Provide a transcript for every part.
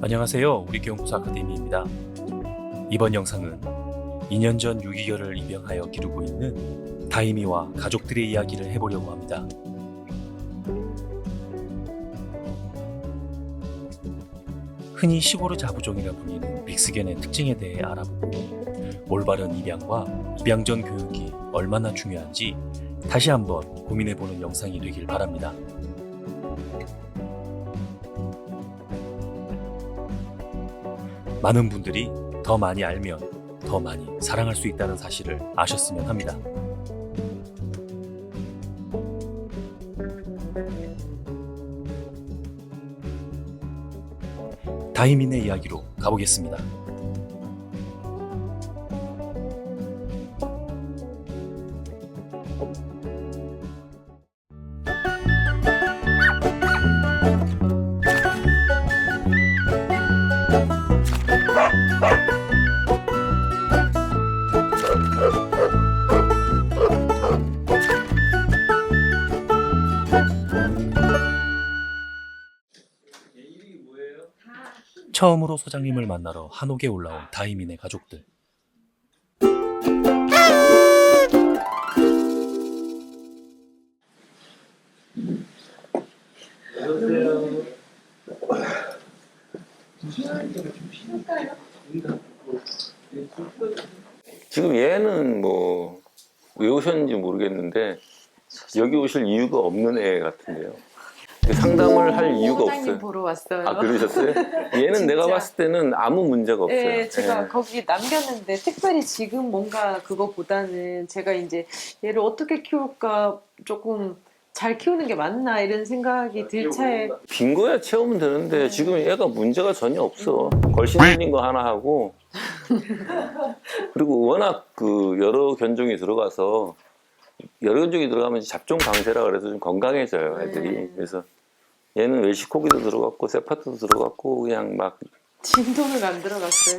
안녕하세요. 우리교연구소 아카데미입니다. 이번 영상은 2년 전 유기견을 입양하여 기르고 있는 다이미와 가족들의 이야기를 해보려고 합니다. 흔히 시고르 자부종이라 불리는 믹스견의 특징에 대해 알아보고 올바른 입양과 입양 전 교육이 얼마나 중요한지 다시 한번 고민해보는 영상이 되길 바랍니다. 많은 분들이 더 많이 알면 더 많이 사랑할 수 있다는 사실을 아셨으면 합니다. 다이민의 이야기로 가보겠습니다. 처음으로 소장님을 만나러 한옥에 올라온 다이민의 가족들. 지금 얘는 뭐 왜 오셨는지 모르겠는데 여기 오실 이유가 없는 애 같은데요. 상담을 할 이유가 소장님 없어요. 보러 왔어요. 아, 그러셨어요? 얘는 내가 봤을 때는 아무 문제가 없어요. 네, 제가 예. 거기 남겼는데 특별히 지금 뭔가 그거보다는 제가 이제 얘를 어떻게 키울까 조금 잘 키우는 게 맞나 이런 생각이 들 차에 빈 거야 채우면 되는데 지금 얘가 문제가 전혀 없어. 걸신 들린 거 하나 하고 그리고 워낙 그 여러 견종이 들어가서 여러 견종이 들어가면 잡종 강세라 그래서 좀 건강해져요 애들이. 그래서 얘는 웰시코기도 들어갔고 세파트도 들어갔고 그냥 막 진동을 안 들어갔어요.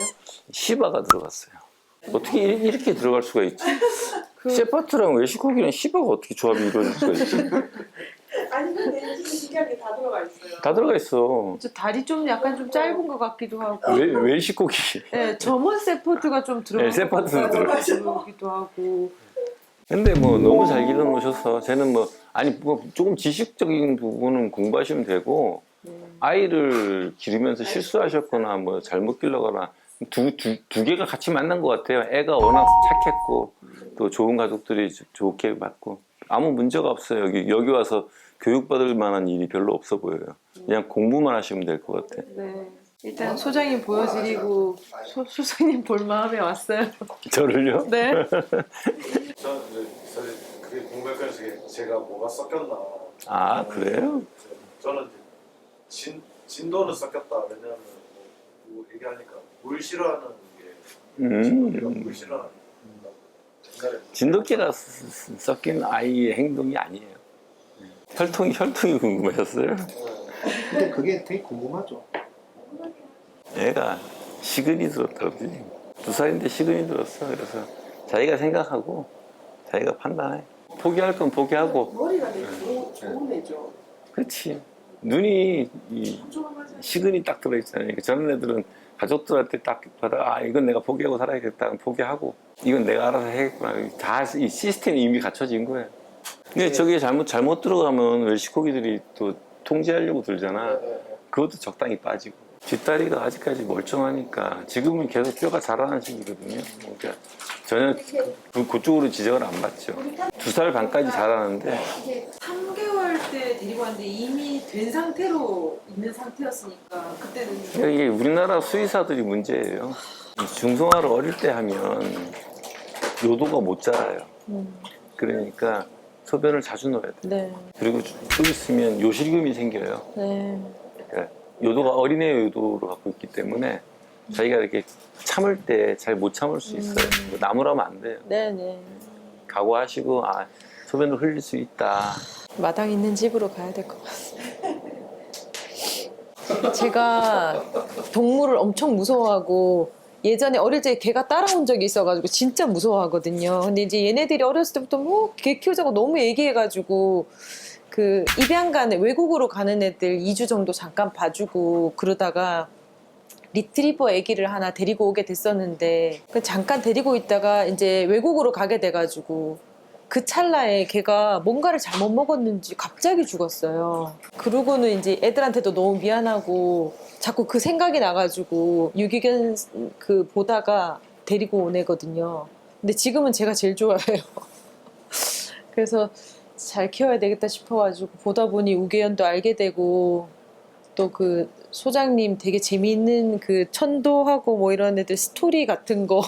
시바가 들어갔어요. 어떻게 이렇게 들어갈 수가 있지? 세파트랑 웰시코기랑 시바가 어떻게 조합이 이루어질 수가 있지? 아니 근데 지금 신기한 게 다 들어가 있어요. 다 들어가 있어. 저 다리 좀 약간 좀 짧은 것 같기도 하고. 웰시코기. 네, 점원 세포트가 좀 들어간 네, 세포트도 들어가기도 하고. 근데 뭐 너무 잘 길러 놓으셔서 쟤는 뭐 아니 뭐 조금 지식적인 부분은 공부하시면 되고 아이를 기르면서 실수하셨거나 뭐 잘못 길러거나 두 개가 같이 만난 것 같아요. 애가 워낙 착했고 또 좋은 가족들이 좋게 맞고 아무 문제가 없어요. 여기 와서 교육받을 만한 일이 별로 없어 보여요. 그냥 공부만 하시면 될 것 같아. 네. 일단 소장님 보여드리고 소장님 볼 마음에 왔어요. 저를요? 네. 저는 사실 그게 궁금했거든요. 제가 뭐가 섞였나. 아 그래요? 저는 진도는 섞였다. 왜냐하면 뭐 얘기하니까 물 싫어하는 게 진돗개가 물 싫어하는. 진돗개가 섞인 아이의 행동이 아니에요. 혈통이 궁금하셨어요? 근데 그게 되게 궁금하죠. 얘가 시근이 들었더라고요. 2살인데 시근이 들었어. 그래서 자기가 생각하고 자기가 판단해. 포기할 건 포기하고. 머리가 되게 좋은 애죠. 그렇지. 눈이 조금하지 시근이 딱 들어있잖아요. 저런 애들은 가족들한테 딱 받아 아 이건 내가 포기하고 살아야겠다 포기하고 이건 내가 알아서 해야겠구나. 다 이 시스템이 이미 갖춰진 거예요. 근데 저게 잘못 들어가면 웰시코기들이 또 통제하려고 들잖아. 그것도 적당히 빠지고. 뒷다리가 아직까지 멀쩡하니까 지금은 계속 뼈가 자라는 시기거든요. 그러니까 전혀 그쪽으로 지적을 안 받죠. 2살 반까지 자라는데 이게 3개월 때 데리고 왔는데 이미 된 상태로 있는 상태였으니까 그때는 그러니까 이게 우리나라 수의사들이 문제예요. 중성화를 어릴 때 하면 요도가 못 자라요. 그러니까 소변을 자주 넣어야 돼. 네. 그리고 좀 있으면 요실금이 생겨요. 네. 그러니까 요도가 어린애 요도로 갖고 있기 때문에 자기가 이렇게 참을 때 잘 못 참을 수 있어요. 나무라면 안 돼요. 네네. 각오하시고 아 소변을 흘릴 수 있다. 마당 있는 집으로 가야 될 것 같습니다. 제가 동물을 엄청 무서워하고 예전에 어릴 때 개가 따라온 적이 있어가지고 진짜 무서워하거든요. 근데 이제 얘네들이 어렸을 때부터 뭐 개 키우자고 너무 얘기해가지고 그 입양 가는 외국으로 가는 애들 2주 정도 잠깐 봐주고 그러다가 리트리버 아기를 하나 데리고 오게 됐었는데 그 잠깐 데리고 있다가 이제 외국으로 가게 돼가지고 그 찰나에 걔가 뭔가를 잘못 먹었는지 갑자기 죽었어요. 그러고는 이제 애들한테도 너무 미안하고 자꾸 그 생각이 나가지고 유기견 그 보다가 데리고 온 애거든요. 근데 지금은 제가 제일 좋아해요. 그래서 잘 키워야 되겠다 싶어가지고 보다 보니 우계연도 알게 되고 또 그 소장님 되게 재미있는 그 천도하고 뭐 이런 애들 스토리 같은 거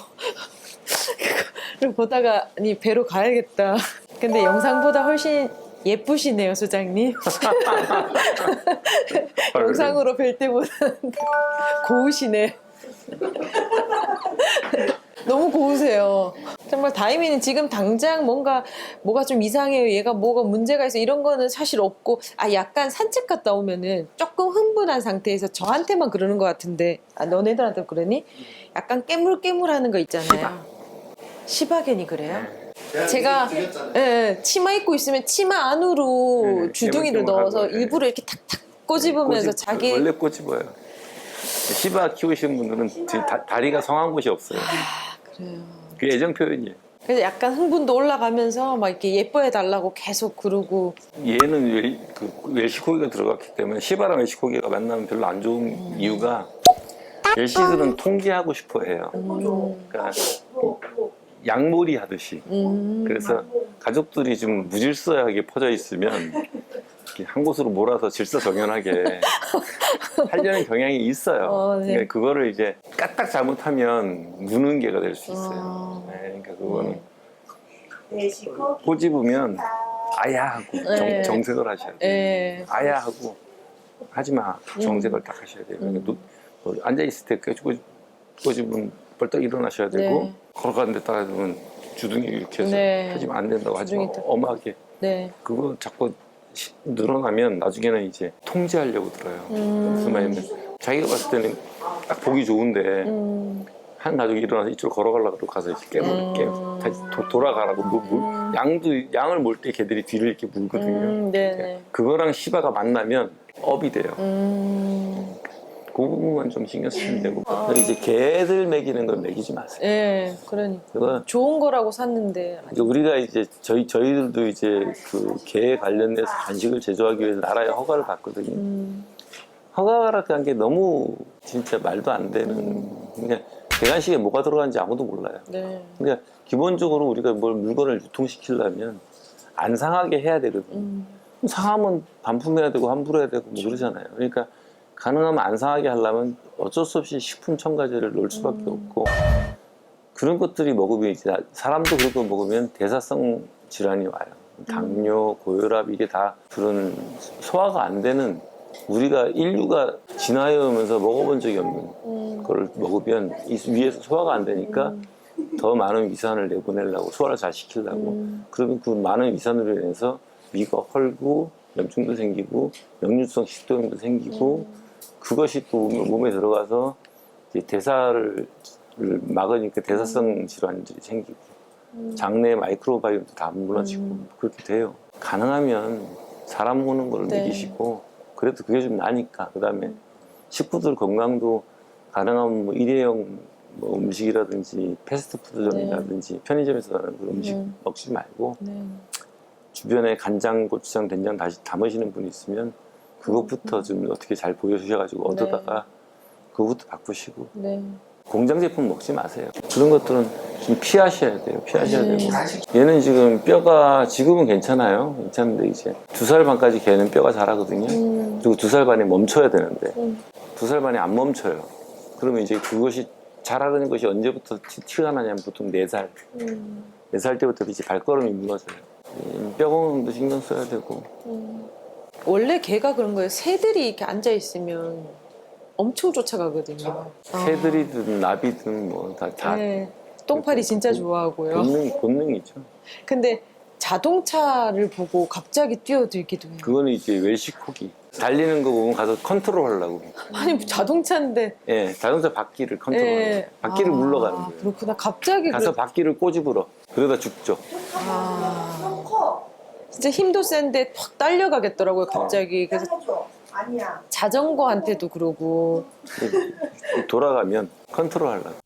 그걸 보다가 아니 배로 가야겠다. 근데 영상보다 훨씬 예쁘시네요, 소장님. 영상으로 뵐 때보다 고우시네요. 너무 고우세요. 정말 다이미는 지금 당장 뭐가 좀 이상해요. 얘가 뭐가 문제가 있어. 이런 거는 사실 없고, 약간 산책 갔다 오면은 조금 흥분한 상태에서 저한테만 그러는 것 같은데, 너네들한테 그러니? 약간 깨물깨물하는 거 있잖아요. 시바견이 그래요? 제가 치마 입고 있으면 치마 안으로 주둥이를 넣어서 일부러 이렇게 탁탁 꼬집으면서 자기 원래 꼬집어요. 시바 키우시는 분들은 다리가 성한 곳이 없어요. 그래요. 그게 애정 표현이에요. 그래서 약간 흥분도 올라가면서 막 이렇게 예뻐해 달라고 계속 그러고. 얘는 웰시코기가 들어갔기 때문에 시바랑 웰시코기가 만나면 별로 안 좋은 이유가 웰시들은 통제하고 싶어 해요. 그러니까 양몰이 하듯이. 그래서 가족들이 좀 무질서하게 퍼져 있으면 이렇게 한 곳으로 몰아서 질서정연하게 하려는 경향이 있어요. 네. 그러니까 그거를 이제 까딱 잘못하면 무는 개가 될 수 있어요. 네, 그러니까 그거는 꼬집으면 아야 하고 네. 정색을 하셔야 돼요. 예. 아야 하고 하지 마 정색을 딱 하셔야 돼요. 그러니까 앉아 있을 때 꼬집으면 벌떡 일어나셔야 되고 네. 걸어가는 데 따라가면 주둥이 이렇게 해서 네. 하지만 안 된다고 하지만 주둥이 엄하게 네. 그거 자꾸 늘어나면 나중에는 이제 통제하려고 들어요. 무슨 말이냐면 자기가 봤을 때는 딱 보기 좋은데 한 가족이 일어나서 이쪽으로 걸어가려고 가서 이렇게 다시 돌아가라고 양을 몰 때 걔들이 뒤를 이렇게 물거든요. 네네. 그거랑 시바가 만나면 업이 돼요. 그 부분만 좀 신경 쓰시면 되고 이제 개들 먹이는 건 먹이지 마세요. 예, 그러니까. 그거 좋은 거라고 샀는데. 이제 우리가 이제 저희들도 이제 그 개에 관련돼서 간식을 제조하기 위해서 나라의 허가를 받거든요. 허가라는 게 너무 진짜 말도 안 되는. 그러니까 개간식에 뭐가 들어가는지 아무도 몰라요. 네. 그러니까 기본적으로 우리가 뭘 물건을 유통시키려면 안 상하게 해야 되거든요. 상하면 반품해야 되고 환불해야 되고 뭐 그러잖아요. 그러니까 가능하면 안 상하게 하려면 어쩔 수 없이 식품 첨가제를 넣을 수밖에 없고 그런 것들이 먹으면 이제 사람도 그런 거 먹으면 대사성 질환이 와요. 당뇨, 고혈압 이게 다 그런 소화가 안 되는 우리가 인류가 진화해 오면서 먹어본 적이 없는 걸 먹으면 이 위에서 소화가 안 되니까 더 많은 위산을 내보내려고 소화를 잘 시키려고 그러면 그 많은 위산으로 인해서 위가 헐고 염증도 생기고 역류성 식도염도 생기고 그것이 또 몸에 들어가서 이제 대사를 막으니까 대사성 질환들이 생기고 장내 마이크로바이옴도 다 무너지고 그렇게 돼요. 가능하면 사람 먹는 걸 네. 먹이시고 그래도 그게 좀 나니까 그 다음에 식구들 건강도 가능하면 뭐 일회용 뭐 음식이라든지 패스트푸드점이라든지 편의점에서 나는 그런 음식 먹지 말고 주변에 간장, 고추장, 된장 다시 담으시는 분이 있으면 그것부터 좀 어떻게 잘 보여주셔가지고 얻어다가 그것부터 바꾸시고 공장 제품 먹지 마세요. 그런 것들은 좀 피하셔야 돼요. 피하셔야 되고 얘는 지금 뼈가 지금은 괜찮아요. 괜찮은데 이제 2살 반까지 걔는 뼈가 자라거든요. 그리고 2살 반에 멈춰야 되는데 2살 반에 안 멈춰요. 그러면 이제 그것이 자라는 것이 언제부터 티가 나냐면 보통 4살 4살 때부터 이제 발걸음이 무너져요. 뼈 건강도 신경 써야 되고 원래 개가 그런 거예요. 새들이 이렇게 앉아 있으면 엄청 쫓아가거든요. 새들이든 나비든 뭐 다 네. 똥파리 진짜 좋아하고요. 본능이죠. 근데 자동차를 보고 갑자기 뛰어들기도 해요. 그거는 이제 웰시코기. 달리는 거 보면 가서 컨트롤 하려고. 아니 자동차인데. 예, 자동차 바퀴를 컨트롤. 예. 바퀴를 물러가는 거예요. 그렇구나. 갑자기 가서 바퀴를 꼬집으러. 그러다 죽죠. 너무 커. 진짜 힘도 센데 팍 딸려가겠더라고요. 갑자기. 그래서 잘라줘. 아니야. 자전거한테도 그러고. 돌아가면 컨트롤 하려고.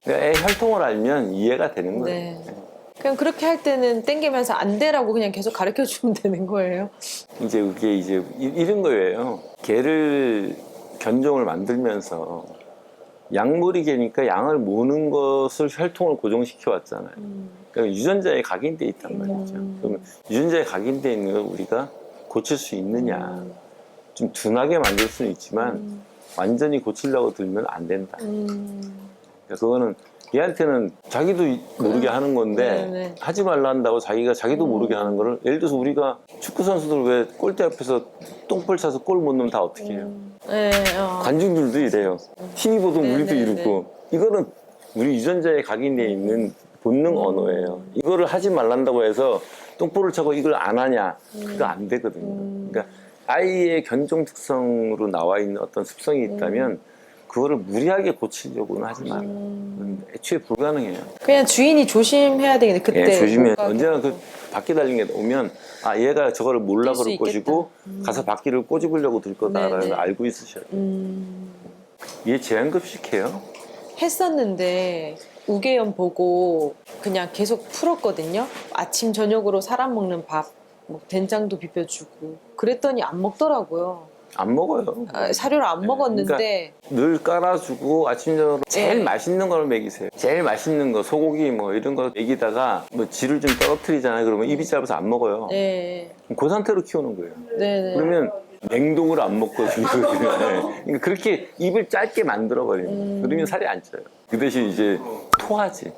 애 혈통을 알면 이해가 되는 거예요. 네. 그냥 그렇게 할 때는 땡기면서 안 되라고 그냥 계속 가르쳐 주면 되는 거예요. 이제 그게 이제 이런 거예요. 개를 견종을 만들면서 양머리 개니까 양을 모는 것을 혈통을 고정시켜 왔잖아요. 그러니까 유전자에 각인돼 있단 말이죠. 그러면 유전자에 각인돼 있는 걸 우리가 고칠 수 있느냐. 좀 둔하게 만들 수는 있지만 완전히 고치려고 들면 안 된다. 그러니까 그거는 얘한테는 자기도 모르게 하는 건데 네네. 하지 말라 한다고 자기도 모르게 하는 거를 예를 들어서 우리가 축구 선수들 왜 골대 앞에서 똥볼 차서 골 못 넣으면 다 어떻게 해요? 네, 관중들도 이래요. TV 보던 우리도 네네네. 이렇고 이거는 우리 유전자에 각인되어 있는 본능 언어예요. 이거를 하지 말란다고 해서 똥볼을 차고 이걸 안 하냐? 그거 안 되거든요. 그러니까 아이의 견종 특성으로 나와 있는 어떤 습성이 있다면 그거를 무리하게 고치려고는 하지 마라. 애초에 불가능해요. 그냥 주인이 조심해야 되겠네. 그때. 예, 조심해. 못 가게. 언제나 그 바퀴 달린 게 오면 아 얘가 저거를 몰라 뛸수 그럴 것이고 가서 바퀴를 꼬집으려고 들 거다라는 네네. 걸 알고 있으셔야 돼요. 얘 제한급식해요? 했었는데 우개연 보고 그냥 계속 풀었거든요. 아침 저녁으로 사람 먹는 밥, 뭐 된장도 비벼주고 그랬더니 안 먹더라고요. 안 먹어요. 사료를 안 먹었는데 늘 깔아주고 아침 저녁으로 제일 네. 맛있는 걸 먹이세요. 제일 맛있는 거 소고기 뭐 이런 거 먹이다가 뭐 질을 좀 떨어뜨리잖아요. 그러면 입이 짧아서 안 먹어요. 네, 그 상태로 키우는 거예요. 네, 그러면 냉동을 안 먹거든요. 네. 그러니까 그렇게 입을 짧게 만들어 버리는. 그러면 살이 안 쪄요. 그 대신 이제 토하지.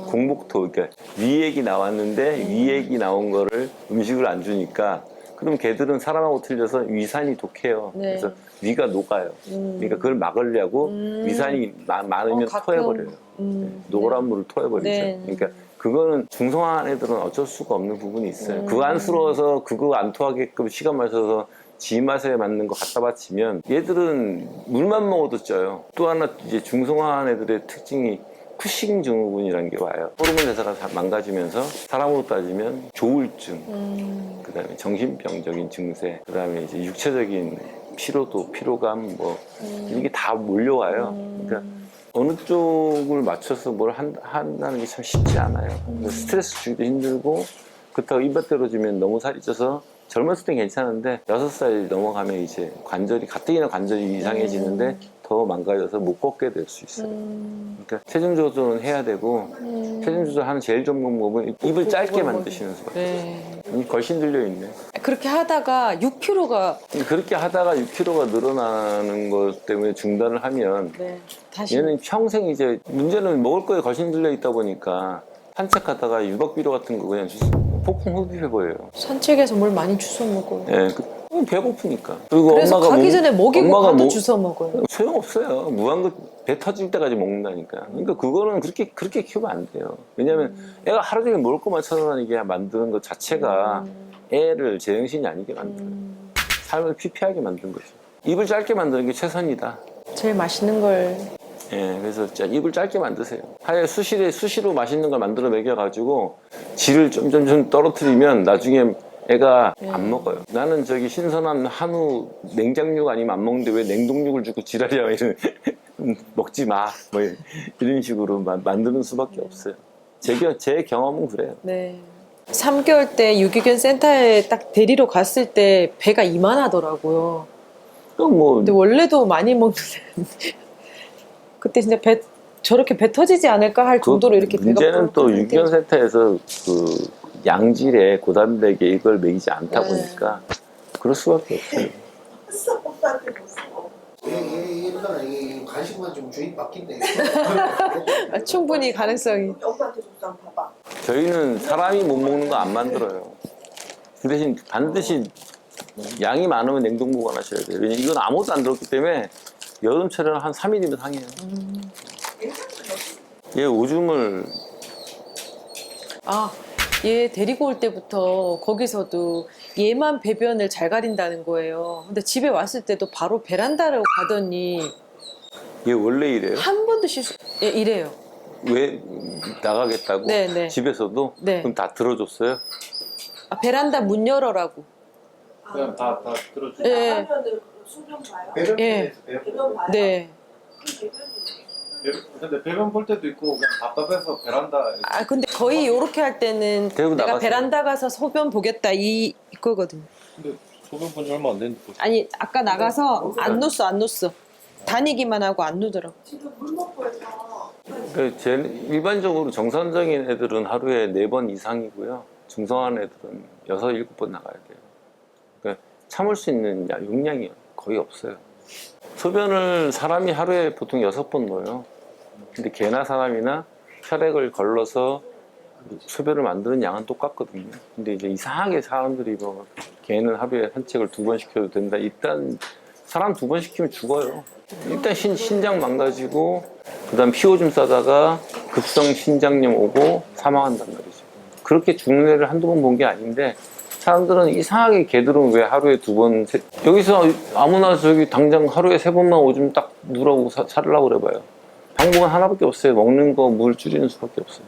공복토. 그러니까 위액이 나왔는데 위액이 나온 거를 음식을 안 주니까 그럼 걔들은 사람하고 틀려서 위산이 독해요. 네. 그래서 위가 녹아요. 그러니까 그걸 막으려고 위산이 많으면 가끔. 토해버려요. 노란 물을 토해버리죠. 네. 그러니까 그거는 중성화한 애들은 어쩔 수가 없는 부분이 있어요. 그거 안쓰러워서 그거 안 토하게끔 시간 마셔서 지 맛에 맞는 거 갖다 바치면 얘들은 물만 먹어도 쪄요. 또 하나 이제 중성화한 애들의 특징이 쿠싱 증후군이라는 게 와요. 호르몬 대사가 망가지면서 사람으로 따지면 조울증, 그다음에 정신병적인 증세, 그다음에 이제 육체적인 피로도, 피로감 뭐 이런 게 다 몰려와요. 그러니까 어느 쪽을 맞춰서 뭘 한다는 게 참 쉽지 않아요. 스트레스 주기도 힘들고 그렇다고 입맛대로지면 너무 살이 쪄서 젊었을 땐 괜찮은데 6살 넘어가면 이제 관절이 가뜩이나 관절이 이상해지는데 더 망가져서 못 걷게 될 수 있어요. 그러니까 체중 조절은 해야 되고 체중 조절하는 제일 좋은 방법은 입을 짧게 만드시는 수밖에 네. 없어요. 걸신 들려 있네. 그렇게 하다가 6kg가 그렇게 하다가 6kg가 늘어나는 것 때문에 중단을 하면 네, 다시 얘는 평생 이제 문제는 먹을 거에 걸신 들려 있다 보니까 산책하다가 유박비료 같은 거 그냥 폭풍 흡입해 보여요. 산책에서 뭘 많이 주워 먹어요. 예, 배고프니까. 그리고 그래서 엄마가 가기 전에 먹이고 엄마가 가도 주워 먹어요. 소용없어요. 무한급 배 터질 때까지 먹는다니까. 그러니까 그거는 그렇게 키우면 안 돼요. 왜냐하면 애가 하루 종일 먹을 것만 찾아다니게 만드는 것 자체가 애를 제정신이 아니게 만들어요. 삶을 피폐하게 만든 거죠. 입을 짧게 만드는 게 최선이다. 제일 맛있는 걸 예, 그래서 진짜 입을 짧게 만드세요. 하여 수시로 맛있는 걸 만들어 먹여가지고 질을 좀 떨어뜨리면 나중에 애가 안 먹어요. 나는 저기 신선한 한우 냉장육 아니면 안 먹는데 왜 냉동육을 주고 지랄이야 이런 먹지 마 뭐 이런 식으로 만드는 수밖에 없어요. 제 경험은 그래요. 네. 3개월 때 유기견 센터에 딱 데리러 갔을 때 배가 이만하더라고요. 뭐 근데 원래도 많이 먹는데 그때 진짜 저렇게 배 터지지 않을까 할 정도로 이렇게 배가 문제는 또 부르는데. 유기견 센터에서 그 양질의 고단백에 이걸 먹이지 않다 네. 보니까 그럴 수밖에 없어요. 써 오빠한테 못 써. 얘는 관심만 좀 주인 바뀐데. 충분히 가능성이. 엄마한테 줬어 한번 봐봐. 저희는 사람이 못 먹는 거 안 만들어요. 그 대신 반드시 양이 많으면 냉동 보관하셔야 돼요. 왜냐면 이건 아무것도 안 들었기 때문에 여름철에는 한 3일이면 상해요. 얘 오줌을 아, 얘 데리고 올 때부터 거기서도 얘만 배변을 잘 가린다는 거예요. 근데 집에 왔을 때도 바로 베란다로 가더니 얘 원래 이래요? 한 번도 예, 이래요. 왜 나가겠다고? 네, 네. 집에서도? 네. 그럼 다 들어줬어요? 아, 베란다 문 열어라고. 그냥 다 들어줘. 네. 나가면은 소변 봐요? 배변 예. 배변 봐요? 네. 그럼 배변이 근데 배변 볼 때도 있고 그냥 답답해서 베란다. 아, 근데 거의 요렇게 할 때는 데리고 내가 나가세요. 베란다 가서 소변 보겠다 이거거든요. 근데 소변 본 지 얼마 안 됐는데. 아니, 아까 나가서 안 놓았어. 다니기만 하고 안 누더라고. 지금 물 먹고 해서 일반적으로 정상적인 애들은 하루에 4번 이상이고요. 중성한 애들은 6, 7번 나가야 돼요. 그러니까 참을 수 있는 용량이 거의 없어요. 소변을 사람이 하루에 보통 6번 넣어요. 근데 개나 사람이나 혈액을 걸러서 소변을 만드는 양은 똑같거든요. 근데 이제 이상하게 사람들이 뭐 개는 하루에 산책을 2번 시켜도 된다. 일단 사람 2번 시키면 죽어요. 일단 신장 망가지고 그다음 피 오줌 싸다가 급성 신장염 오고 사망한단 말이죠. 그렇게 죽는 애를 한두 번 본 게 아닌데 사람들은 이상하게 개들은 왜 하루에 2번 여기서 아무나 저기 당장 하루에 3번만 오줌 딱 누라고 살으려고 그래봐요. 방법은 하나밖에 없어요. 먹는 거 물 줄이는 수밖에 없어요.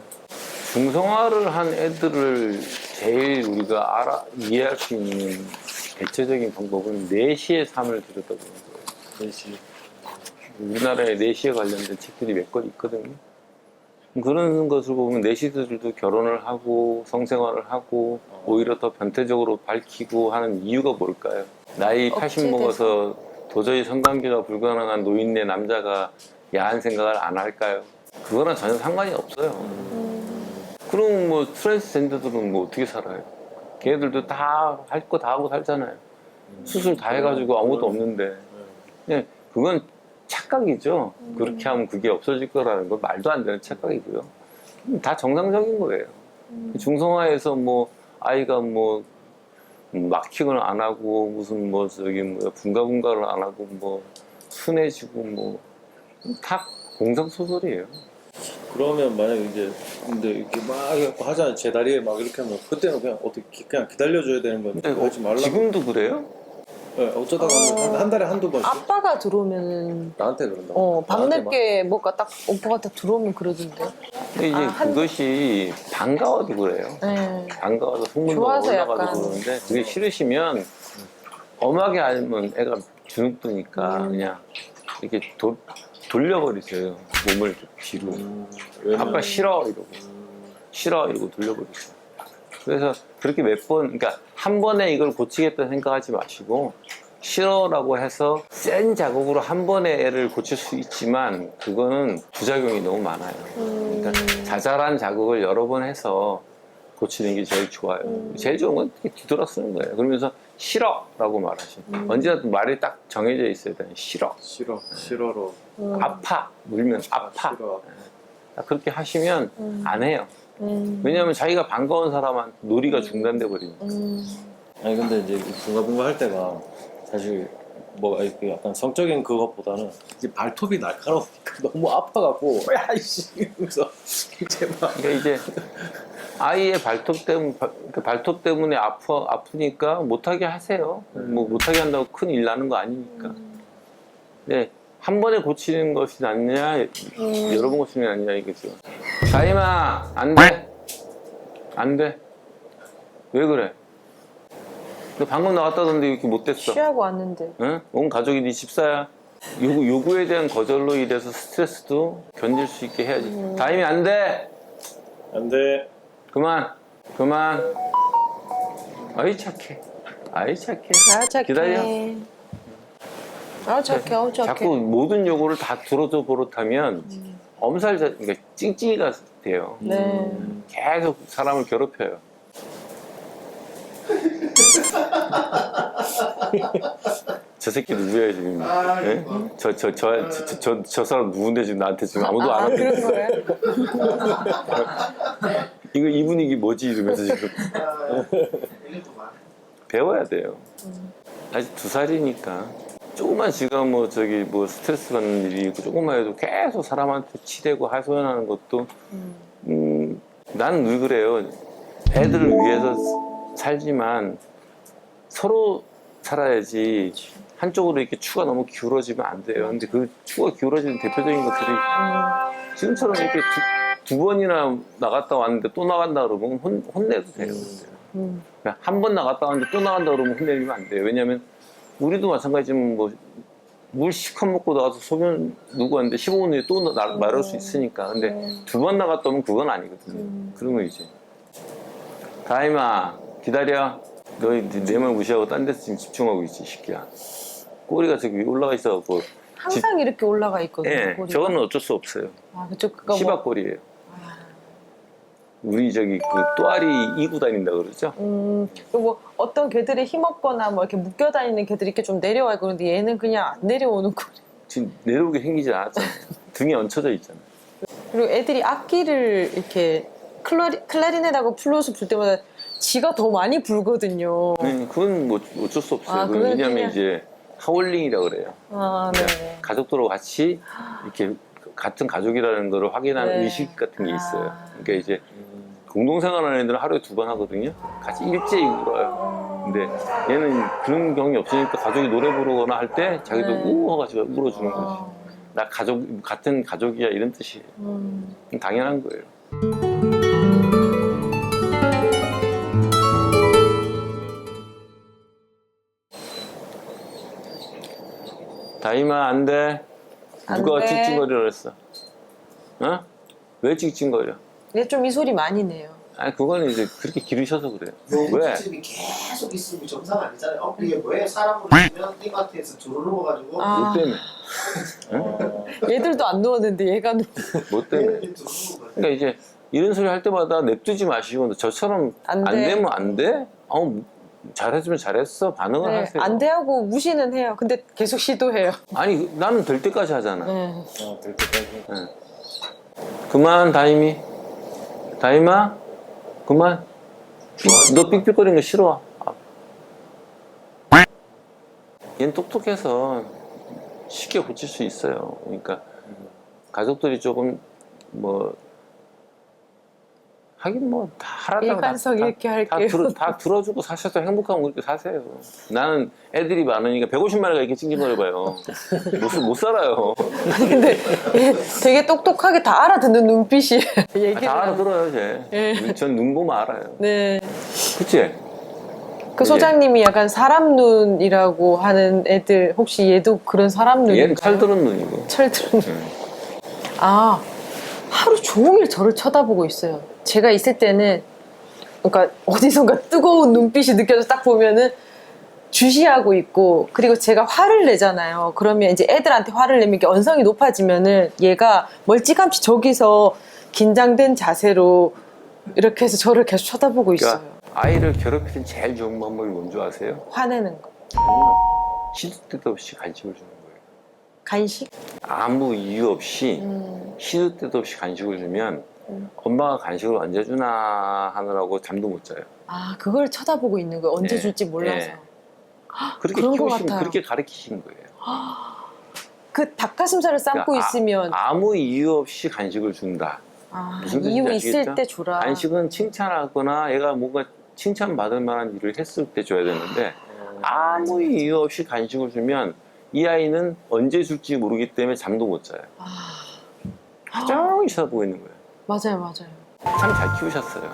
중성화를 한 애들을 제일 우리가 이해할 수 있는 대체적인 방법은 내시의 삶을 들여다보는 거예요. 내시. 우리나라에 내시에 관련된 책들이 몇 권 있거든요. 그런 것을 보면 내시들도 결혼을 하고 성생활을 하고 오히려 더 변태적으로 밝히고 하는 이유가 뭘까요? 나이 80 먹어서 도저히 성관계가 불가능한 노인네 남자가 야한 생각을 안 할까요? 그거랑 전혀 상관이 없어요. 그럼 뭐 트랜스젠더들은 뭐 어떻게 살아요? 걔네들도 다 할 거 다 하고 살잖아요. 수술 다 해가지고 아무것도 없는데. 그냥 그건 착각이죠. 그렇게 하면 그게 없어질 거라는 건 말도 안 되는 착각이고요. 다 정상적인 거예요. 중성화에서 뭐 아이가 뭐 마킹을 안 하고 무슨 뭐 저기 뭐 분가분가를 안 하고 뭐 순해지고 뭐 다 공상 소설이에요. 그러면 만약에 이제 근데 이렇게 막 해갖고 하잖아요. 제 다리에 막 이렇게 하면 그때는 그냥 어떻게 그냥 기다려줘야 되는 건데 근데 하지 말라고. 지금도 그래요? 네, 어쩌다가 한 달에 한두 번씩 아빠가 들어오면은 나한테 그런다고. 밤늦게 뭐가 딱 오빠가 딱 들어오면 그러던데. 근데 이제 그것이 반가워도 그래요. 네. 반가워서 속물도 좋아서 올라가도 약간. 그러는데 그게 싫으시면 엄하게 알면 애가 주눅드니까 그냥 이렇게 돌려버리세요. 몸을 뒤로. 아빠 싫어 이러고 싫어 이러고 돌려버리세요. 그래서 그렇게 몇 번, 그러니까 한 번에 이걸 고치겠다는 생각하지 마시고 싫어라고 해서 센 자극으로 한 번에 애를 고칠 수 있지만 그거는 부작용이 너무 많아요. 그러니까 자잘한 자극을 여러 번 해서 고치는 게 제일 좋아요. 제일 좋은 건 뒤돌아 쓰는 거예요. 그러면서 싫어라고 말하시면 언제나 말이 딱 정해져 있어야 돼요. 싫어로. 아파 물면 아파. 싫어. 딱 그렇게 하시면 안 해요. 왜냐하면 자기가 반가운 사람한테 놀이가 중단돼 버리니까. 아니 근데 이제 bunga 할 때가 사실 뭐 이렇게 약간 성적인 그것보다는 이제 발톱이 날카로우니까 너무 아파갖고 야이씨 이러면서 제발. 그러니까 이제 아이의 발톱 때문에 아프니까 못하게 하세요. 뭐 못하게 한다고 큰일 나는 거 아니니까. 근데 한 번에 고치는 것이 낫냐, 여러 번 고치는 게 낫냐 이거죠. 자임아, 안 돼. 안 돼. 왜 그래? 너 방금 나왔다던데 이렇게 못됐어. 취하고 왔는데. 응? 온 가족이 네 집사야. 요구에 대한 거절로 인해서 스트레스도 견딜 수 있게 해야지. 자임이 안 돼. 안 돼. 그만. 아이 착해. 아, 착해. 기다려. 아, 착해. 아, 착해. 자꾸 모든 요구를 다 들어줘 버릇하면 그러니까 찡찡이가 돼요. 네. 계속 사람을 괴롭혀요. 저 새끼 누구야 지금? 예? 저 사람 누군데 지금 나한테 지금 아무도 안 하는데 그런 거예요? 이거 이 분위기 뭐지 이러면서 지금 배워야 돼요. 아직 2살이니까 조금만 지가 뭐 저기 뭐 스트레스 받는 일이 있고 조금만 해도 계속 사람한테 치대고 하소연하는 것도 나는 늘 그래요. 애들을 위해서 살지만 서로 살아야지 한쪽으로 이렇게 추가 너무 기울어지면 안 돼요. 근데 그 추가 기울어지는 대표적인 것들이 지금처럼 이렇게 두 번이나 나갔다 왔는데 또 나간다 그러면 혼내도 돼요. 한 번 나갔다 왔는데 또 나간다 그러면 혼내면 안 돼요. 왜냐면 우리도 마찬가지지만 뭐 물 시컷 먹고 나가서 소변 누구 하는데 15분 후에 또 마를 수 있으니까. 근데 두 번 나갔다 오면 그건 아니거든요. 그런 거 이제. 다임아 기다려. 너 내 말 무시하고 딴 데서 지금 집중하고 있지, 이 새끼야. 꼬리가 저기 위에 올라가 있어갖고. 항상 이렇게 올라가 있거든요. 예, 꼬리가. 저거는 어쩔 수 없어요. 아, 그쪽 그거 뭐, 시바꼬리예요. 우리 저기 그 또아리 이고 다닌다 그러죠? 그리고 뭐 어떤 개들이 힘없거나 뭐 이렇게 묶여 다니는 개들이 이렇게 좀 내려와 그런데 얘는 그냥 안 내려오는 거. 지금 내려오게 생기지 않았잖아요. 등에 얹혀져 있잖아요. 그리고 애들이 악기를 이렇게 클라리넷하고 플룻을 불 때마다 지가 더 많이 불거든요. 네, 그건 뭐 어쩔 수 없어요. 아, 그건 그건 왜냐면 그냥- 이제 하울링이라 그래요. 아, 네. 가족들하고 같이 이렇게 같은 가족이라는 걸 확인하는 네. 의식 같은 게 있어요. 아. 그러니까 이제 공동생활하는 애들은 하루에 2번 하거든요. 같이 일제히 울어요. 근데 얘는 그런 경험이 없으니까 가족이 노래 부르거나 할 때 자기도 네. 우워가지고 울어주는 거지. 아, 나 같은 가족이야 이런 뜻이에요. 당연한 거예요. 다임아 안 돼. 안 누가 돼. 찡찡거리라 그랬어? 어? 왜 찡찡거려? 얘 좀 이 소리 많이 내요. 아니 그거는 이제 그렇게 기르셔서 그래요. 너무 왜? 특집이 계속 있으면 정상 아니잖아요. 이게 왜 사람으로 치면 이마트에서 줄을 놓아가지고 아. 뭐 때문에? 얘들도 안 누웠는데 얘가 뭐 때문에? 얘네들이 줄을 놓은 그러니까 이제 이런 소리 할 때마다 냅두지 마시고 저처럼 안 안 돼. 되면 안 돼? 잘해주면 잘했어. 반응을 네, 하세요. 안 돼 하고 무시는 해요. 근데 계속 시도해요. 아니 나는 될 때까지 하잖아. 네. 될 때까지. 그만 다임이. 다임아 그만. 너 삑삑거리는 거 싫어. 얘는 똑똑해서 쉽게 고칠 수 있어요. 그러니까 가족들이 조금 뭐 하긴 뭐 다 하라고 일관성 있게 할게요. 다 들어주고 사셔서 행복하고 그렇게 사세요. 나는 애들이 많으니까 150마리가 이렇게 찡찡거려봐요. 못 살아요. 근데 얘 되게 똑똑하게 다 알아듣는 눈빛이에요. 얘기를. 다 알아들어요, 쟤. 전 눈 보면 알아요. 네. 그치? 그 소장님이 약간 사람 눈이라고 하는 애들 혹시 얘도 그런 사람 눈인가요? 얘는 철들은 눈이고. 철들은 눈. 아, 하루 종일 저를 쳐다보고 있어요. 제가 있을 때는 그러니까 어디선가 뜨거운 눈빛이 느껴져 딱 보면은 주시하고 있고, 그리고 제가 화를 내잖아요. 그러면 이제 애들한테 화를 내면 이렇게 언성이 높아지면은 얘가 멀찌감치 저기서 긴장된 자세로 이렇게 해서 저를 계속 쳐다보고 있어요. 그러니까 아이를 괴롭히는 제일 좋은 방법이 뭔지 아세요? 화내는 거. 시도 때도 없이 간식을 주는 거예요. 간식? 아무 이유 없이 시도 때도 없이 간식을 주면 엄마가 간식을 언제 주나 하느라고 잠도 못 자요. 아, 그걸 쳐다보고 있는 거예요. 언제 네. 줄지 몰라서. 네. 그렇게 그런 것 키우신, 같아요. 그렇게 가르치신 거예요. 그 닭가슴살을 삶고 그러니까 있으면 아무 이유 없이 간식을 준다. 무슨 뜻인지 이유 아시겠죠? 있을 때 줘라. 간식은 칭찬하거나 얘가 뭔가 칭찬받을 만한 일을 했을 때 줘야 되는데 아무 이유 없이 간식을 주면 이 아이는 언제 줄지 모르기 때문에 잠도 못 자요. 하루 종일 쳐다보고 있는 거예요. 맞아요, 맞아요. 참 잘 키우셨어요.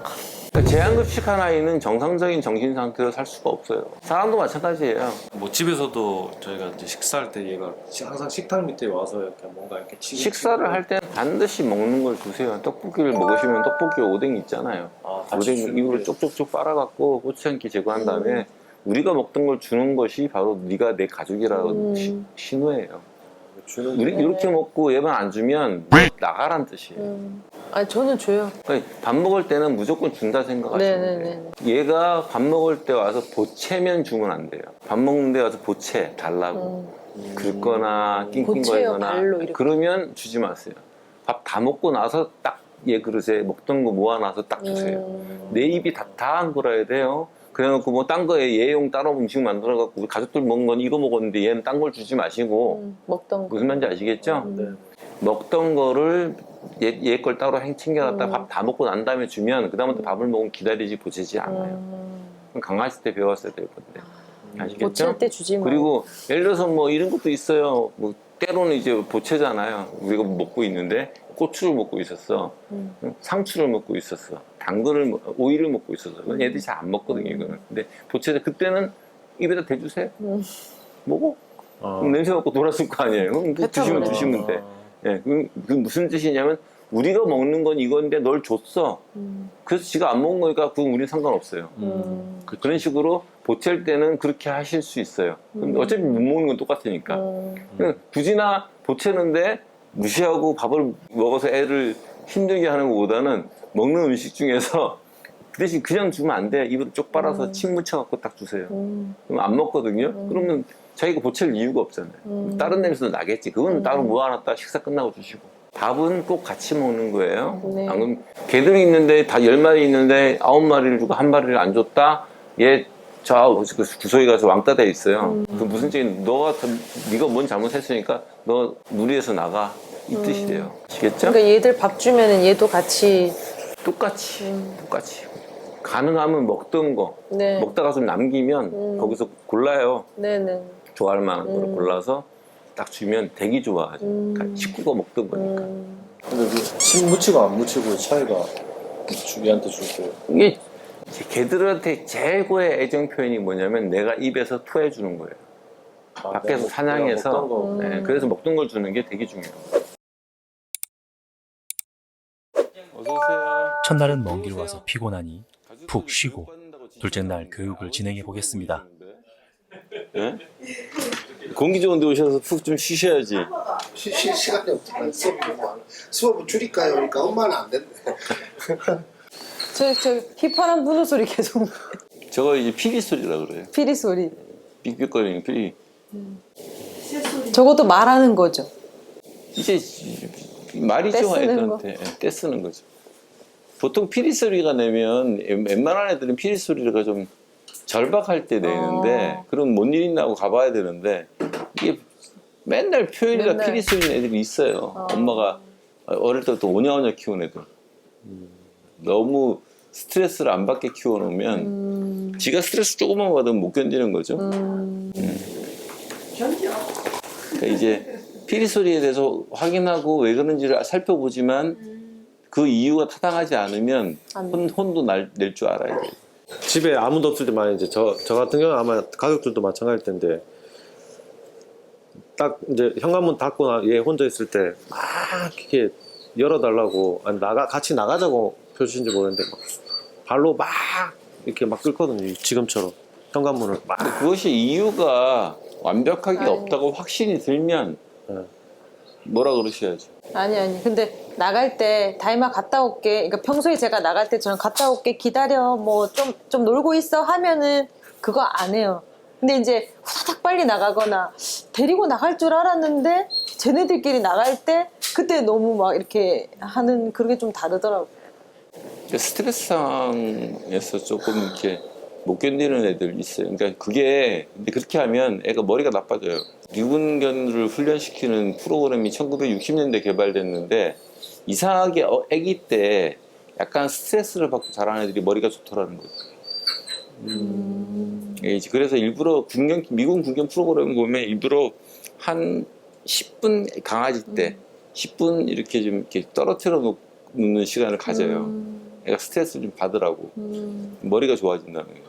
그러니까 제한급식한 아이는 정상적인 정신 상태로 살 수가 없어요. 사람도 마찬가지예요. 뭐 집에서도 저희가 이제 식사할 때 얘가 항상 식탁 밑에 와서 이렇게 뭔가 이렇게 식사를 할 때는 반드시 먹는 걸 주세요. 떡볶이를 먹으시면 떡볶이 오뎅 있잖아요. 오뎅 이걸 쪽쪽쪽 빨아갖고 고추장기 제거한 다음에 우리가 먹던 걸 주는 것이 바로 네가 내 가족이라는 신호예요. 우리 이렇게 먹고 얘만 안 주면 너 나가란 뜻이에요. 아니, 저는 줘요. 그러니까 밥 먹을 때는 무조건 준다 생각하시면 돼요. 얘가 밥 먹을 때 와서 보채면 주면 안 돼요. 밥 먹는 데 와서 보채 달라고 긁거나 보채요, 낑낑거리거나 발로 이렇게. 그러면 주지 마세요. 밥 다 먹고 나서 딱 얘 그릇에 먹던 거 모아놔서 딱 주세요. 내 입이 다 안 걸어야 돼요. 그래놓고 뭐 딴 거에 얘용 따로 음식 만들어갖고 우리 가족들 먹는 건 이거 먹었는데 얘는 딴 걸 주지 마시고 먹던 거. 무슨 말인지 아시겠죠? 네. 먹던 거를 얘 걸 따로 챙겨놨다 밥 다 먹고 난 다음에 주면 그 다음부터 밥을 먹으면 기다리지 보채지 않아요. 그럼 강아지 때 배웠어야 될 건데. 아시겠죠? 보칠 때 주지 뭐. 그리고 예를 들어서 뭐 이런 것도 있어요. 뭐 때로는 이제 보채잖아요. 우리가 먹고 있는데 고추를 먹고 있었어. 상추를 먹고 있었어. 당근을 오이를 먹고 있었어. 그건 얘들이 잘 안 먹거든요. 이거는. 근데 보채 그때는 입에다 대주세요. 먹어. 그럼 냄새 맡고 돌아설 거 아니에요. 그럼 뱉어버려요. 드시면 돼. 예, 그 무슨 뜻이냐면 우리가 먹는 건 이건데 널 줬어. 그래서 지가 안 먹은 거니까 그건 우리는 상관없어요. 그런 식으로 보챌 때는 그렇게 하실 수 있어요. 근데 어차피 못 먹는 건 똑같으니까. 그러니까 굳이나 보채는데 무시하고 밥을 먹어서 애를 힘들게 하는 것보다는 먹는 음식 중에서 그 대신 그냥 주면 안 돼. 입으로 쪽 빨아서 침 묻혀갖고 딱 주세요. 그럼 안 먹거든요. 그러면 자기가 보챌 이유가 없잖아요. 다른 냄새도 나겠지. 그건 따로 모아놨다 식사 끝나고 주시고. 밥은 꼭 같이 먹는 거예요. 네. 안 그러면 개들이 있는데 다 10마리 있는데 9마리를 주고 1마리를 안 줬다? 얘 저 구석에 가서 왕따 돼 있어요. 그 무슨 뜻이 네가 뭔 잘못했으니까 너 무리해서 나가 이 뜻이 돼요. 아시겠죠? 그러니까 얘들 밥 주면은 얘도 같이. 똑같이 가능하면 먹던 거 네. 먹다가 좀 남기면 거기서 골라요. 네네. 좋아할 만한 거를 골라서 딱 주면 되게 좋아하죠. 식구가 먹던 거니까. 근데 그침 묻히고 안 묻히고 차이가 얘한테 줄 때. 이게 개들한테 최고의 애정 표현이 뭐냐면 내가 입에서 토해 주는 거예요. 밖에서 사냥해서 네, 그래서 먹던 걸 주는 게 되게 중요해요. 어서 오세요. 첫날은 먼 길 와서 피곤하니 푹 쉬고 둘째 날 교육을 진행해 보겠습니다. 네? 공기 좋은 데 오셔서 푹 좀 쉬셔야지. 쉴 시간이 없잖아. 수업이 너무 많아. 수업을 줄일까요? 그러니까 엄마는 안 된대. 저 휘파람 부는 소리 계속. 저거 이제 피리 소리라 그래요. 피리 소리. 삑삑거리는 피리. 저것도 말하는 거죠. 이제 말이죠, 떼쓰는 거. 애들한테. 예, 떼쓰는 거죠. 보통 피리 소리가 내면 웬만한 애들은 피리 소리가 좀 절박할 때 내는데 그럼 뭔 일 있나 하고 가봐야 되는데 이게 맨날 표현이라 맨날. 피리 소리 는 애들이 있어요. 엄마가 어릴 때부터 오냐오냐 키운 애들. 너무 스트레스를 안 받게 키워놓으면 지가 스트레스 조금만 받으면 못 견디는 거죠. 그러니까 이제 피리 소리에 대해서 확인하고 왜 그런지를 살펴보지만 그 이유가 타당하지 않으면 혼도 낼 줄 알아야 돼요. 집에 아무도 없을 때만 이제 저 같은 경우는 아마 가족들도 마찬가지일 텐데 딱 이제 현관문 닫고 얘 혼자 있을 때 막 이렇게 열어달라고 아니 같이 나가자고 표시인지 모르겠는데 막 발로 막 이렇게 막 끓거든요. 지금처럼 현관문을 막. 그것이 이유가 완벽하게 없다고 확신이 들면 뭐라 그러셔야죠. 아니. 근데 나갈 때 다이마 갔다 올게. 그러니까 평소에 제가 나갈 때 저는 갔다 올게 기다려. 뭐 좀 놀고 있어 하면은 그거 안 해요. 근데 이제 후다닥 빨리 나가거나 데리고 나갈 줄 알았는데 쟤네들끼리 나갈 때 그때 너무 막 이렇게 하는 그런 게 좀 다르더라고요. 스트레스 상황에서 조금 이렇게 못 견디는 애들 있어요. 그러니까 그게 근데 그렇게 하면 애가 머리가 나빠져요. 미군견을 훈련시키는 프로그램이 1960년대 개발됐는데 이상하게 애기 때 약간 스트레스를 받고 자라는 애들이 머리가 좋더라는 거죠. 그래서 일부러 미군 군견 프로그램 보면 일부러 한 10분 강아지 때 10분 이렇게 좀 이렇게 떨어뜨려 놓는 시간을 가져요. 애가 스트레스 좀 받으라고 머리가 좋아진다는 거예요.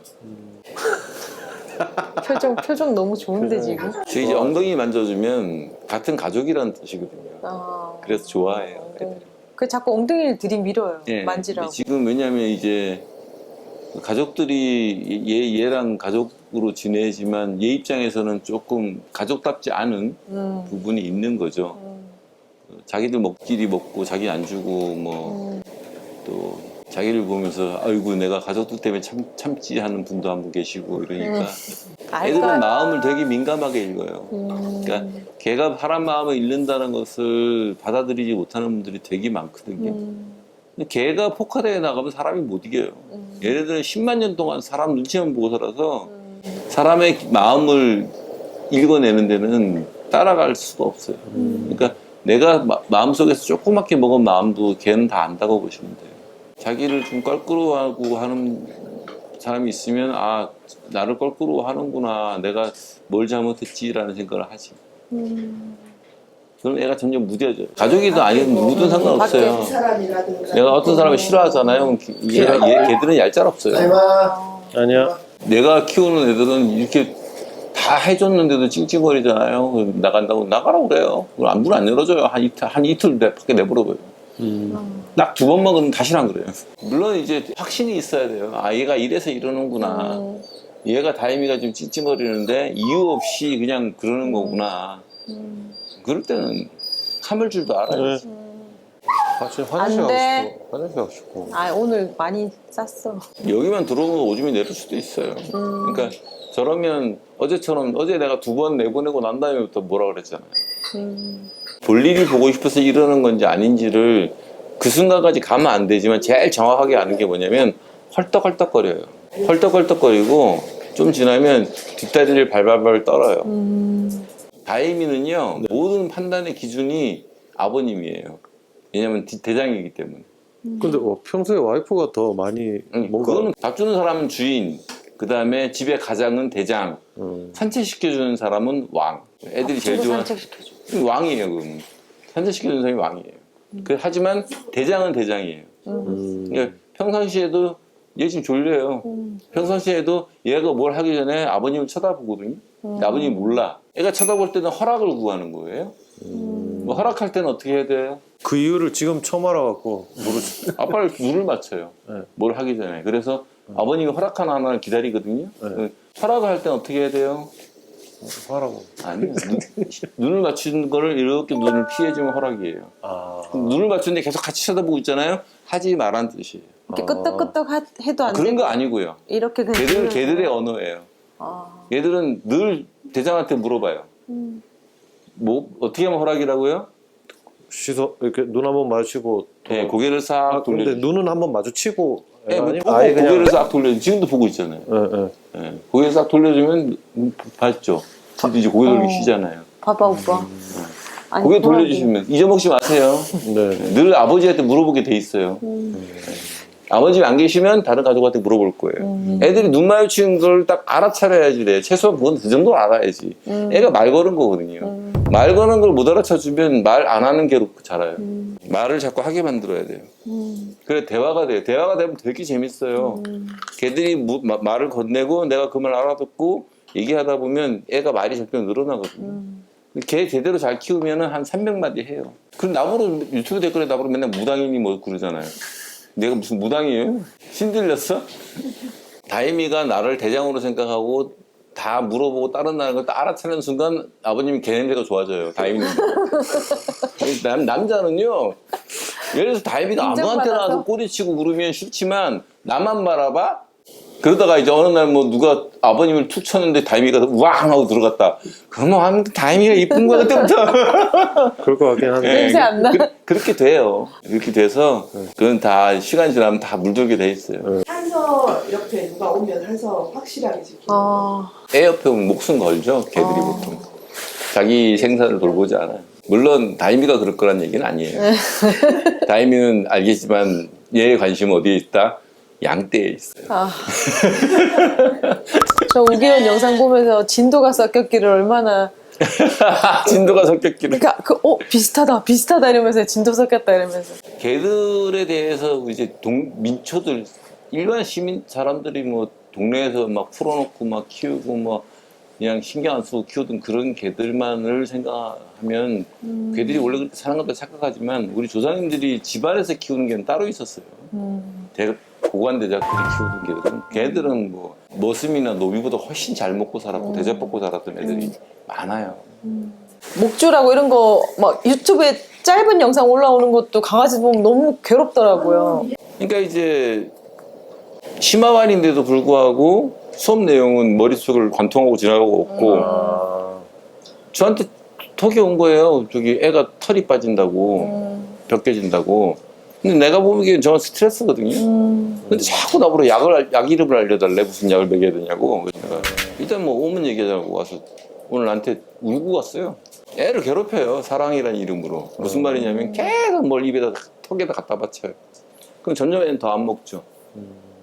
표정 너무 좋은데 지금. 저 이제 엉덩이 만져주면 같은 가족이라는 뜻이거든요. 그래서 좋아해요. 그 자꾸 엉덩이를 들이밀어요. 예, 만지라고. 지금 왜냐하면 이제 가족들이 얘랑 가족으로 지내지만 얘 입장에서는 조금 가족답지 않은 부분이 있는 거죠. 자기들 먹끼리 먹고 자기 안 주고 뭐 또 자기를 보면서 아이고 내가 가족들 때문에 참지 하는 분도 한 분 계시고 이러니까 애들은 마음을 되게 민감하게 읽어요. 그러니까 걔가 사람 마음을 읽는다는 것을 받아들이지 못하는 분들이 되게 많거든요. 근데 개가 포카대에 나가면 사람이 못 이겨요. 얘네들은 10만 년 동안 사람 눈치만 보고 살아서 사람의 마음을 읽어내는 데는 따라갈 수가 없어요. 그러니까 내가 마음속에서 조그맣게 먹은 마음도 걔는 다 안다고 보시면 돼요. 자기를 좀 껄끄러워하고 하는 사람이 있으면 아 나를 껄끄러워하는구나, 내가 뭘 잘못했지라는 생각을 하지. 그럼 애가 점점 무뎌져요. 가족이든 아니든 누구든 상관없어요. 사람이라든가 내가 어떤 사람을 싫어하잖아요. 걔들은 얄짤 없어요. 닮아. 아니야. 내가 키우는 애들은 이렇게 다 해줬는데도 찡찡거리잖아요. 그럼 나간다고 나가라고 그래요. 문 안 열어줘요. 한 이틀 밖에 내버려둬요. 딱 2번만 그러면 다시는 안 그래요. 물론 이제 확신이 있어야 돼요. 아 얘가 이래서 이러는구나. 얘가 다임이가 좀 찡찡거리는데 이유 없이 그냥 그러는 거구나. 그럴 때는 참을 줄도 알아요. 화장실 안 돼. 화장실 가고 싶고. 아 오늘 많이 쌌어. 여기만 들어오면 오줌이 내릴 수도 있어요. 그러니까 저러면 어제처럼 어제 내가 2번 내보내고 난 다음에부터 뭐라 그랬잖아요. 볼 일이 보고 싶어서 이러는 건지 아닌지를 그 순간까지 가면 안 되지만 제일 정확하게 아는 게 뭐냐면 헐떡헐떡거려요. 헐떡헐떡거리고 좀 지나면 뒷다리를 발발발 떨어요. 다이미는요 모든 판단의 기준이 아버님이에요. 왜냐면 대장이기 때문에. 근데 평소에 와이프가 더 많이 뭔가 그거는 밥 주는 사람은 주인, 그 다음에 집의 가장은 대장, 산책시켜주는 사람은 왕. 애들이 제일 좋아하는 산책시켜줘. 왕이에요. 그건 산책시켜주는 사람이 왕이에요. 하지만 대장은 대장이에요. 그러니까 평상시에도 얘 지금 졸려요. 평상시에도 얘가 뭘 하기 전에 아버님을 쳐다보거든요. 근데 아버님이 몰라. 애가 쳐다볼 때는 허락을 구하는 거예요. 뭐 허락할 때는 어떻게 해야 돼요? 그 이유를 지금 처음 알아갖고 모르지. 아빠를 눈을 맞춰요. 네. 뭘 하기 전에. 그래서 아버님이 허락하는 하나를 기다리거든요. 허락을 할 때는 어떻게 해야 돼요? 하라고. 아니요. 눈을 맞추는 거를 이렇게 눈을 피해주면 허락이에요. 아. 눈을 맞추는데 계속 같이 쳐다보고 있잖아요. 하지 말란 뜻이에요. 이렇게 끄떡끄떡 해도 안 돼. 그런 거 아니고요. 이렇게 그냥 걔들은 눈을 걔들의 언어예요. 아. 얘들은 늘 대장한테 물어봐요. 뭐 어떻게 하면 허락이라고요? 시선 이렇게 눈 한번 마주치고. 네, 고개를 싹 근데 돌려. 눈은 한번 마주치고. 네, 뭐 아니면 보고 아예 그냥. 고개를 싹 돌려. 지금도 보고 있잖아요. 예, 예. 네, 고개를 싹 돌려주면 봤죠. 근데 이제 고개 돌리기 쉬잖아요. 봐봐 오빠. 아니, 고개 그만해. 돌려주시면 잊어먹지 마세요. 네. 늘 아버지한테 물어보게 돼 있어요. 아버지 안 계시면 다른 가족한테 물어볼 거예요. 애들이 눈 마주치는 걸 딱 알아차려야지 돼. 최소한 그건 그 정도 알아야지. 애가 말 거는 거거든요. 말 거는 걸 못 알아차주면 말 안 하는 게로 자라요. 말을 자꾸 하게 만들어야 돼요. 그래 대화가 돼요. 대화가 되면 되게 재밌어요. 걔들이 말을 건네고 내가 그 말 알아듣고 얘기하다 보면 애가 말이 점점 늘어나거든요. 걔 제대로 잘 키우면 한 300마디 해요. 그럼 나보고 유튜브 댓글에 나보고 맨날 무당이니 뭐 그러잖아요. 내가 무슨 무당이에요? 신들렸어? 다이미가 나를 대장으로 생각하고 다 물어보고 따른다는 걸 딱 알아차리는 순간 아버님이 걔네가 좋아져요. 다이미는. 남자는요. 예를 들어서 다이미가 아무한테 나와서 꼬리치고 그러면 싫지만 나만 바라봐? 그러다가 이제 어느 날 뭐 누가 아버님을 툭 쳤는데 다이미가 왕 하고 들어갔다. 그러면 다이미가 이쁜 거야 그때부터. 그럴 것 같긴 한데. 냄새 안 나? 그렇게 돼요. 그렇게 돼서 그건 다 시간 지나면 다 물들게 돼 있어요. 한서 옆에 누가 오면 한서 확실하게 지키고 아. 애 옆에 오면 목숨 걸죠. 걔들이 보통. 자기 생사를 돌보지 않아요. 물론 다이미가 그럴 거란 얘기는 아니에요. 다이미는 알겠지만 얘의 관심은 어디에 있다? 양떼에 있어요. 아. 저 우기현 영상 보면서 진도가 섞였기를 얼마나 진도가 섞였기를. 그러니까 비슷하다 이러면서 진도 섞였다 이러면서 개들에 대해서 이제 민초들 일반 시민 사람들이 뭐 동네에서 막 풀어놓고 막 키우고 뭐 그냥 신경 안 쓰고 키우던 그런 개들만을 생각하면 개들이 원래 그렇게 사는 것다 착각하지만 우리 조상님들이 집안에서 키우는 개는 따로 있었어요. 고관대작들이 키우던 개들은 개들은 뭐 머슴이나 노비보다 훨씬 잘 먹고 살았고 대접 받고 살았던 애들이 많아요. 목줄하고 이런 거 막 유튜브에 짧은 영상 올라오는 것도 강아지 보면 너무 괴롭더라고요. 그러니까 이제 심화반인데도 불구하고 수업 내용은 머릿속을 관통하고 지나가고 없고 저한테 톡이 온 거예요. 저기 애가 털이 빠진다고 벗겨진다고. 근데 내가 보기엔 저는 스트레스거든요. 근데 자꾸 나보고 약 이름을 알려달래. 무슨 약을 먹여야 되냐고. 그래서 내가 일단 뭐 오면 얘기하자고 와서 오늘 나한테 울고 갔어요. 애를 괴롭혀요. 사랑이라는 이름으로. 무슨 말이냐면 계속 뭘 입에다 턱에다 갖다 바쳐요. 그럼 점점 애는 더 안 먹죠.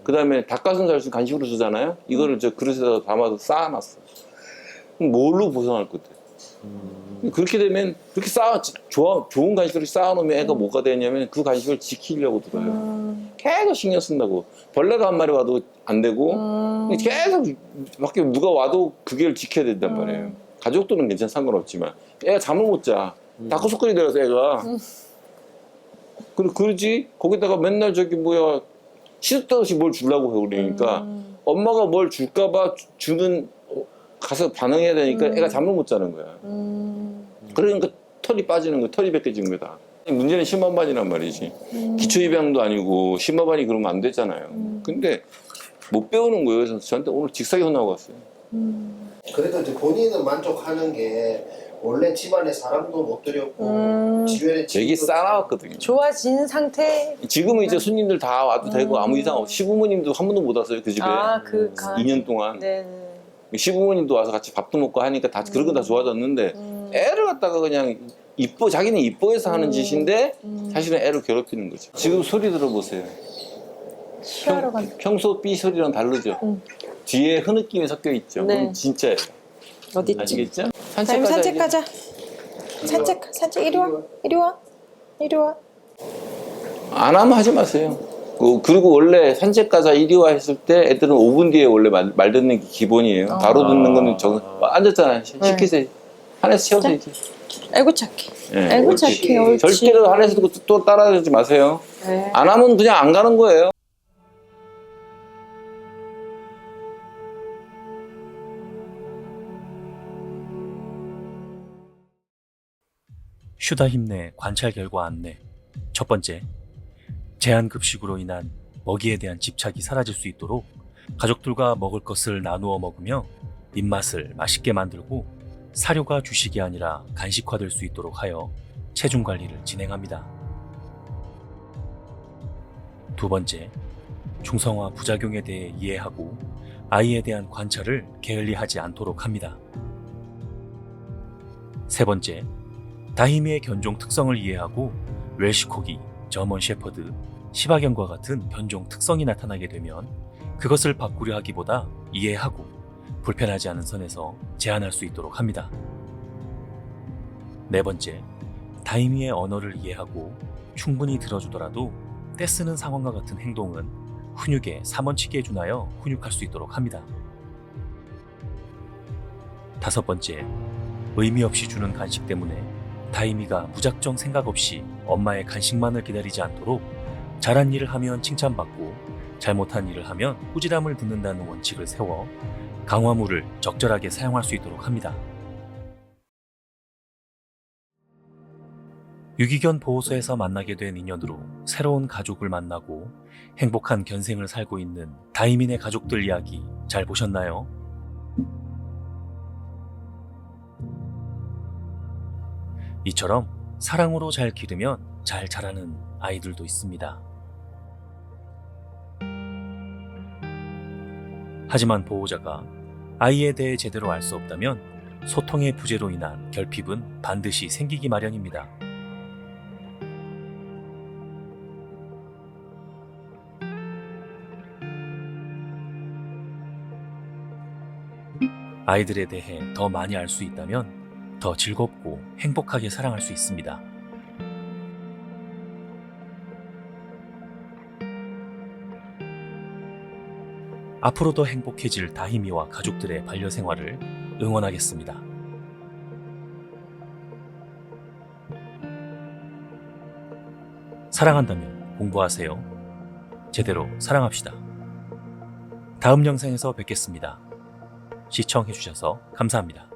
그 다음에 닭가슴살 간식으로 주잖아요. 이거를 저 그릇에다 담아서 쌓아놨어. 그럼 뭘로 보상할 건데? 그렇게 되면 그렇게 좋은 간식을 쌓아놓으면 애가 뭐가 되냐면 그 간식을 지키려고 들어요. 계속 신경 쓴다고. 벌레가 한 마리 와도 안 되고 계속 밖에 누가 와도 그게 지켜야 된단 말이에요. 가족들은 괜찮아 상관없지만 애가 잠을 못 자. 다크서클이 들어서 애가. 그러지 거기다가 맨날 저기 뭐야 시도 없이 뭘 주려고 해 그러니까 엄마가 뭘 줄까봐 주는 가서 반응해야 되니까 애가 잠을 못 자는 거야. 그러니까 털이 빠지는 거야. 털이 벗겨진 거다. 문제는 심화반이란 말이지. 기초입양도 아니고 심화반이 그러면 안 되잖아요. 근데 못 배우는 거예요. 그래서 저한테 오늘 직사에 혼나고 갔어요. 그래도 이제 본인은 만족하는 게 원래 집안에 사람도 못 들였고 주변에 되게 싸나웠거든요. 좋아진 상태. 지금은 이제 손님들 다 와도 되고 아무 이상 없이 시부모님도 한 번도 못 왔어요. 그 집에. 그 2년 동안. 네. 시부모님도 와서 같이 밥도 먹고 하니까 다 그런 건 다 좋아졌는데 애를 갖다가 그냥 자기는 이뻐해서 하는 짓인데 사실은 애를 괴롭히는 거죠. 지금 소리 들어보세요. 쉬하러 간. 평소 삐 소리랑 다르죠. 뒤에 흐느낌이 섞여 있죠. 네. 그건 진짜예요. 어디 있지? 아시겠죠? 다임 산책 가자. 산책 이리 와. 안 하면 하지 마세요. 그리고 원래 산책 가자 이리 와 했을 때 애들은 5분 뒤에 원래 말 듣는 게 기본이에요. 바로 듣는 거는 앉았잖아요. 시키세요. 한에서 채워야지. 아이고 착해. 네, 아이고 옳지. 착해. 옳지. 절대로 한에서 듣고 또 따라하지 마세요. 네. 안 하면 그냥 안 가는 거예요. 쉬다 힘내 관찰 결과 안내. 첫 번째, 제한급식으로 인한 먹이에 대한 집착이 사라질 수 있도록 가족들과 먹을 것을 나누어 먹으며 입맛을 맛있게 만들고 사료가 주식이 아니라 간식화될 수 있도록 하여 체중 관리를 진행합니다. 두 번째, 중성화 부작용에 대해 이해하고 아이에 대한 관찰을 게을리하지 않도록 합니다. 세 번째, 다히미의 견종 특성을 이해하고 웰시코기, 저먼 셰퍼드, 시바견과 같은 견종 특성이 나타나게 되면 그것을 바꾸려 하기보다 이해하고 불편하지 않은 선에서 제한할 수 있도록 합니다. 네 번째, 다히미의 언어를 이해하고 충분히 들어주더라도 떼쓰는 상황과 같은 행동은 훈육의 3원칙에 준하여 훈육할 수 있도록 합니다. 다섯 번째, 의미 없이 주는 간식 때문에 다이미가 무작정 생각 없이 엄마의 간식만을 기다리지 않도록 잘한 일을 하면 칭찬받고 잘못한 일을 하면 꾸지람을 듣는다는 원칙을 세워 강화물을 적절하게 사용할 수 있도록 합니다. 유기견 보호소에서 만나게 된 인연으로 새로운 가족을 만나고 행복한 견생을 살고 있는 다이민의 가족들 이야기 잘 보셨나요? 이처럼 사랑으로 잘 기르면 잘 자라는 아이들도 있습니다. 하지만 보호자가 아이에 대해 제대로 알 수 없다면 소통의 부재로 인한 결핍은 반드시 생기기 마련입니다. 아이들에 대해 더 많이 알 수 있다면 더 즐겁고 행복하게 사랑할 수 있습니다. 앞으로도 행복해질 다히미와 가족들의 반려생활을 응원하겠습니다. 사랑한다면 공부하세요. 제대로 사랑합시다. 다음 영상에서 뵙겠습니다. 시청해주셔서 감사합니다.